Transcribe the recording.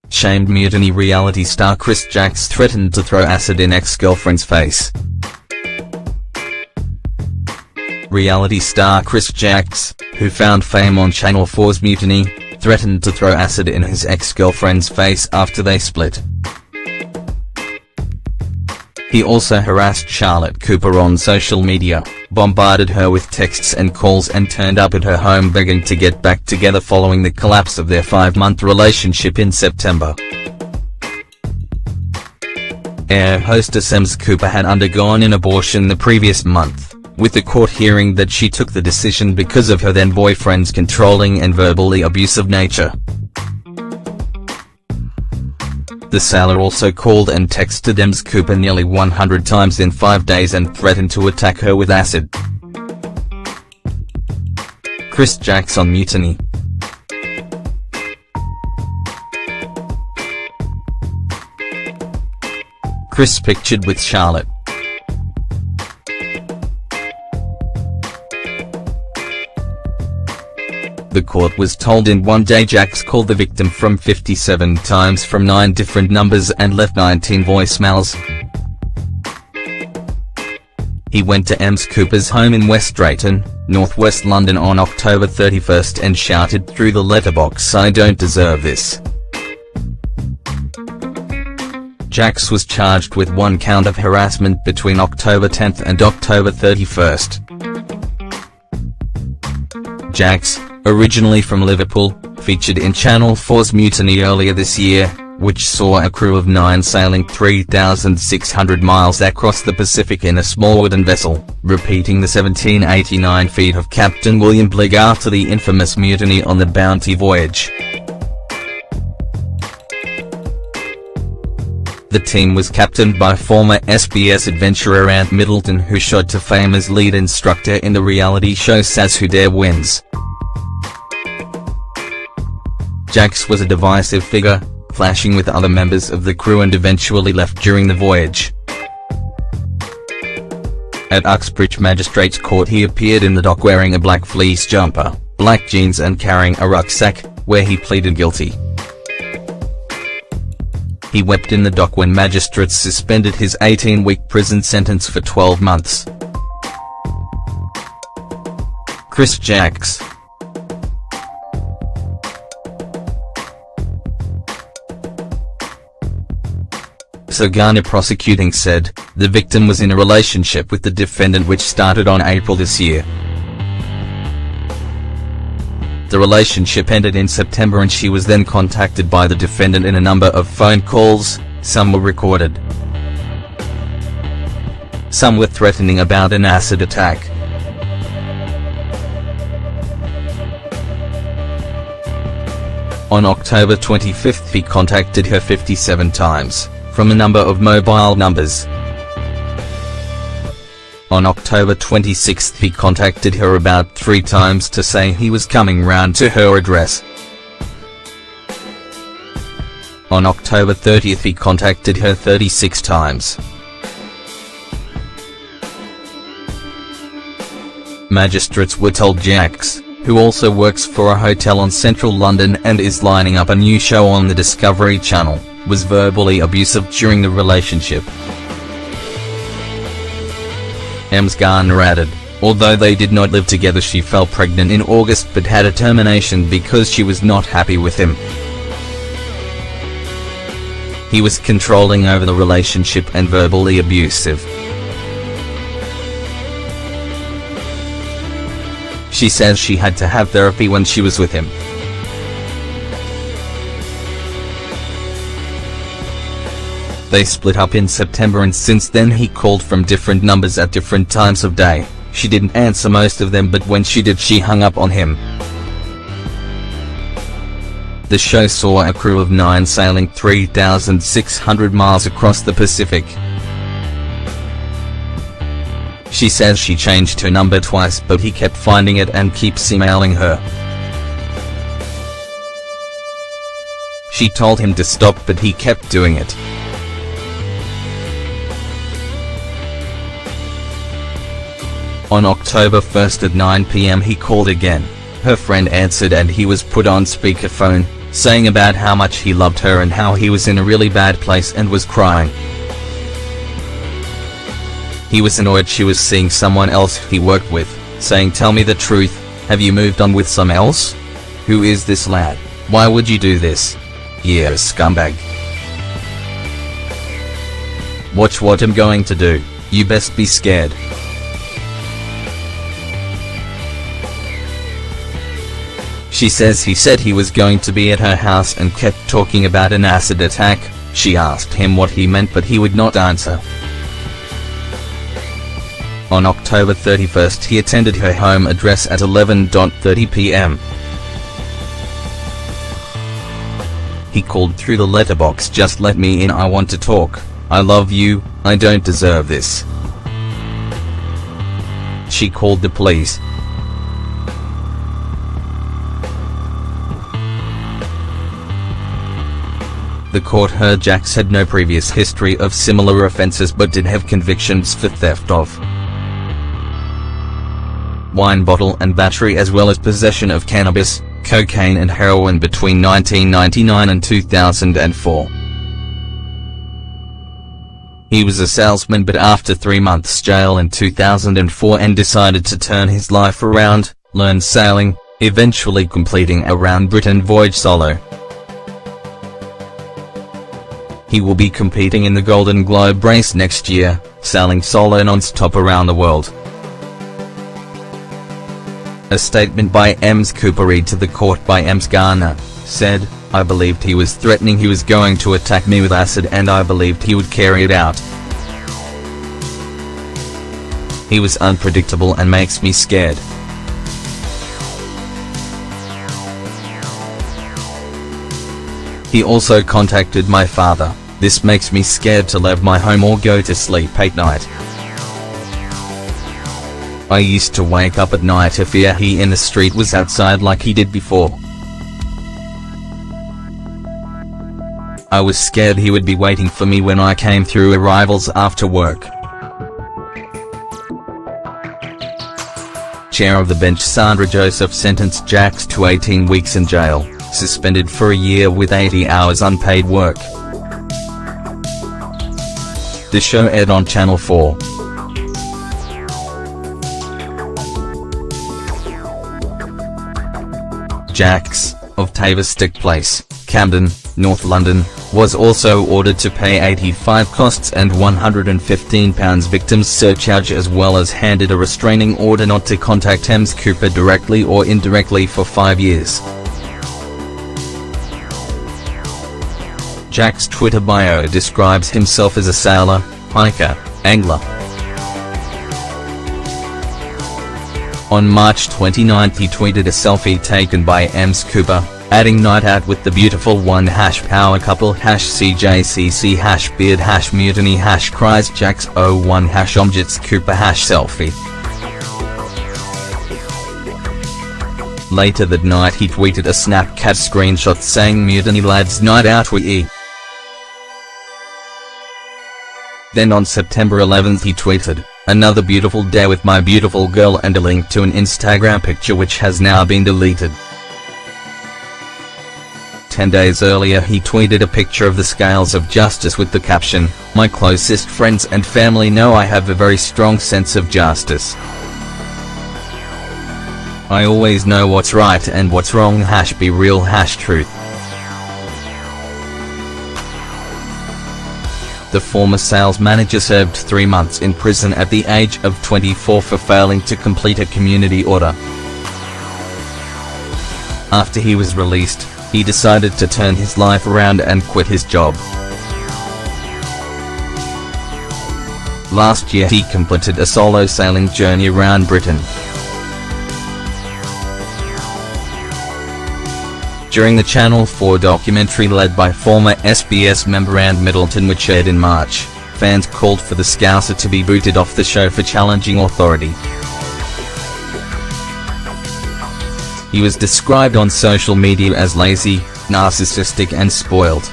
shamed Mutiny reality star Chris Jacks threatened to throw acid in ex-girlfriend's face. Reality star Chris Jacks, who found fame on Channel 4's Mutiny, threatened to throw acid in his ex-girlfriend's face after they split. He also harassed Charlotte Cooper on social media, bombarded her with texts and calls and turned up at her home begging to get back together following the collapse of their 5-month relationship in September. Air hostess Ems Cooper had undergone an abortion the previous month, with the court hearing that she took the decision because of her then-boyfriend's controlling and verbally abusive nature. The sailor also called and texted Ems Cooper nearly 100 times in 5 days and threatened to attack her with acid. Chris Jacks on Mutiny. Chris pictured with Charlotte. The court was told in one day Jacks called the victim from 57 times from 9 different numbers and left 19 voicemails. He went to Ems Cooper's home in West Drayton, northwest London on October 31st and shouted through the letterbox, "I don't deserve this." Jacks was charged with 1 count of harassment between October 10th and October 31st. Jacks, originally from Liverpool, featured in Channel 4's Mutiny earlier this year, which saw a crew of 9 sailing 3,600 miles across the Pacific in a small wooden vessel, repeating the 1789 feat of Captain William Bligh after the infamous mutiny on the Bounty voyage. The team was captained by former SBS adventurer Ant Middleton, who shot to fame as lead instructor in the reality show SAS Who Dare Wins. Jacks was a divisive figure, clashing with other members of the crew and eventually left during the voyage. At Uxbridge Magistrates Court he appeared in the dock wearing a black fleece jumper, black jeans and carrying a rucksack, where he pleaded guilty. He wept in the dock when magistrates suspended his 18-week prison sentence for 12 months. Chris Jacks. Ghana prosecuting said, the victim was in a relationship with the defendant which started on April this year. The relationship ended in September and she was then contacted by the defendant in a number of phone calls, some were recorded. Some were threatening about an acid attack. On October 25th he contacted her 57 times, from a number of mobile numbers. On October 26th he contacted her about 3 times to say he was coming round to her address. On October 30th he contacted her 36 times. Magistrates were told Jacks, who also works for a hotel on central London and is lining up a new show on the Discovery Channel, was verbally abusive during the relationship. Ems Garner added, although they did not live together she fell pregnant in August but had a termination because she was not happy with him. He was controlling over the relationship and verbally abusive. She says she had to have therapy when she was with him. They split up in September and since then he called from different numbers at different times of day. She didn't answer most of them but when she did she hung up on him. The show saw a crew of 9 sailing 3,600 miles across the Pacific. She says she changed her number twice but he kept finding it and keeps emailing her. She told him to stop but he kept doing it. On October 1st at 9 p.m. he called again. Her friend answered and he was put on speakerphone. saying about how much he loved her and how he was in a really bad place and was crying. He was annoyed she was seeing someone else he worked with, saying, "Tell me the truth, have you moved on with some else? Who is this lad? Why would you do this? Yeah, scumbag. Watch what I'm going to do, you best be scared." She says he said he was going to be at her house and kept talking about an acid attack. She asked him what he meant, but he would not answer. On October 31st, he attended her home address at 11:30 p.m. He called through the letterbox, "Just let me in, I want to talk. I love you, I don't deserve this." She called the police. The court heard Jax had no previous history of similar offences but did have convictions for theft of wine bottle and battery, as well as possession of cannabis, cocaine and heroin between 1999 and 2004. He was a salesman, but after 3 months jail in 2004 and decided to turn his life around, learn sailing, eventually completing a round Britain voyage solo. He will be competing in the Golden Globe race next year, sailing solo non-stop around the world. A statement by Ems Cooper read to the court by Ems Garner, said, "I believed he was threatening, he was going to attack me with acid, and I believed he would carry it out. He was unpredictable and makes me scared. He also contacted my father. This makes me scared to leave my home or go to sleep at night. I used to wake up at night to fear he in the street was outside like he did before. I was scared he would be waiting for me when I came through arrivals after work." Chair of the bench Sandra Joseph sentenced Jax to 18 weeks in jail, suspended for a year with 80 hours unpaid work. The show aired on Channel 4. Jax, of Tavistock Place, Camden, North London, was also ordered to pay 85 costs and £115 victims surcharge, as well as handed a restraining order not to contact Ems Cooper directly or indirectly for 5 years. Jack's Twitter bio describes himself as a sailor, hiker, angler. On March 29 he tweeted a selfie taken by Ems Cooper, adding "Night out with the beautiful one #power couple #CJCC #beard #mutiny #cries Jax 01 #omjits Cooper #selfie". Later that night he tweeted a Snapchat screenshot saying "Mutiny lads, night out we eat". Then on September 11 he tweeted, "Another beautiful day with my beautiful girl", and a link to an Instagram picture which has now been deleted. 10 days earlier he tweeted a picture of the scales of justice with the caption, "My closest friends and family know I have a very strong sense of justice. I always know what's right and what's wrong #be real #truth". The former sales manager served 3 months in prison at the age of 24 for failing to complete a community order. After he was released, he decided to turn his life around and quit his job. Last year he completed a solo sailing journey around Britain. During the Channel 4 documentary led by former SBS member Anne Middleton, which aired in March, fans called for the Scouser to be booted off the show for challenging authority. He was described on social media as lazy, narcissistic and spoiled.